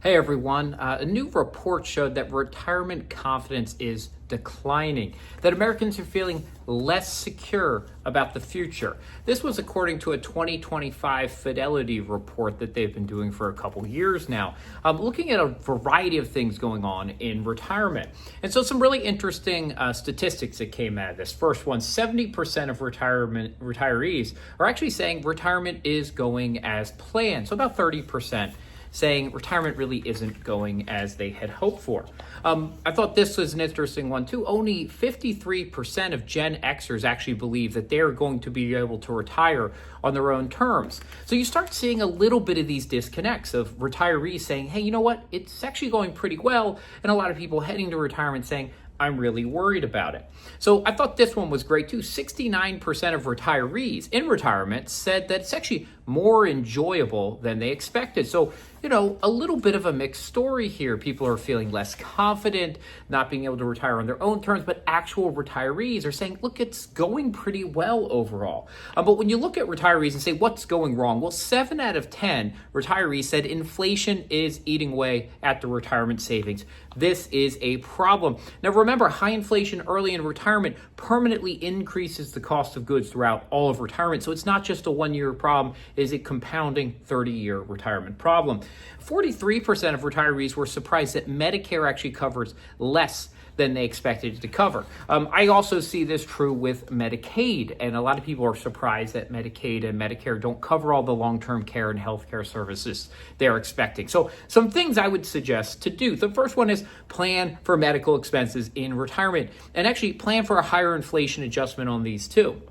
Hey everyone, a new report showed that retirement confidence is declining, that Americans are feeling less secure about the future. This was according to a 2025 Fidelity report that they've been doing for a couple years now, looking at a variety of things going on in retirement. And so some really interesting statistics that came out of this. First one, 70% of retirees are actually saying retirement is going as planned, so about 30% saying retirement really isn't going as they had hoped for. I thought this was an interesting one too. Only 53% of Gen Xers actually believe that they're going to be able to retire on their own terms. So you start seeing a little bit of these disconnects of retirees saying, hey, you know what, it's actually going pretty well, and a lot of people heading to retirement saying, I'm really worried about it. So I thought this one was great too. 69% of retirees in retirement said that it's actually more enjoyable than they expected. So, a little bit of a mixed story here. People are feeling less confident, not being able to retire on their own terms, but actual retirees are saying, look, it's going pretty well overall. But when you look at retirees and say, what's going wrong? Well, 7 out of 10 retirees said inflation is eating away at the retirement savings. This is a problem. Now, remember, high inflation early in retirement permanently increases the cost of goods throughout all of retirement. So it's not just a one-year problem, it is a compounding 30-year retirement problem. 43% of retirees were surprised that Medicare actually covers less than they expected it to cover. I also see this true with Medicaid, and a lot of people are surprised that Medicaid and Medicare don't cover all the long-term care and healthcare services they're expecting. So some things I would suggest to do. The first one is plan for medical expenses in retirement, and actually plan for a higher inflation adjustment on these too.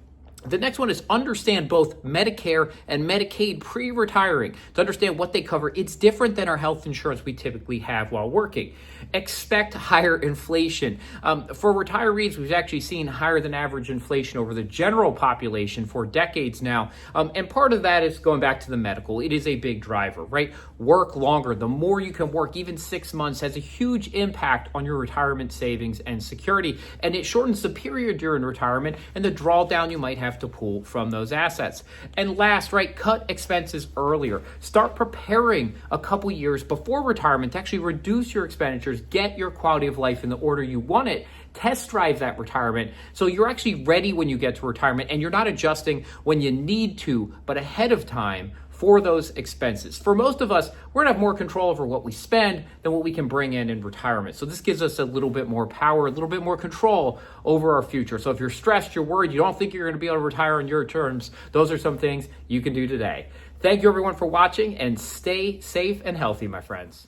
The next one is understand both Medicare and Medicaid pre-retiring to understand what they cover. It's different than our health insurance we typically have while working. Expect higher inflation. For retirees, we've actually seen higher than average inflation over the general population for decades now. And part of that is going back to the medical. It is a big driver, right? Work longer. The more you can work, even 6 months, has a huge impact on your retirement savings and security. And it shortens the period during retirement and the drawdown you might have to pull from those assets. And last, right, cut expenses earlier. Start preparing a couple years before retirement to actually reduce your expenditures, get your quality of life in the order you want it, test drive that retirement so you're actually ready when you get to retirement and you're not adjusting when you need to, but ahead of time for those expenses. For most of us, we're gonna have more control over what we spend than what we can bring in retirement. So this gives us a little bit more power, a little bit more control over our future. So if you're stressed, you're worried, you don't think you're gonna be able to retire on your terms, those are some things you can do today. Thank you everyone for watching, and stay safe and healthy, my friends.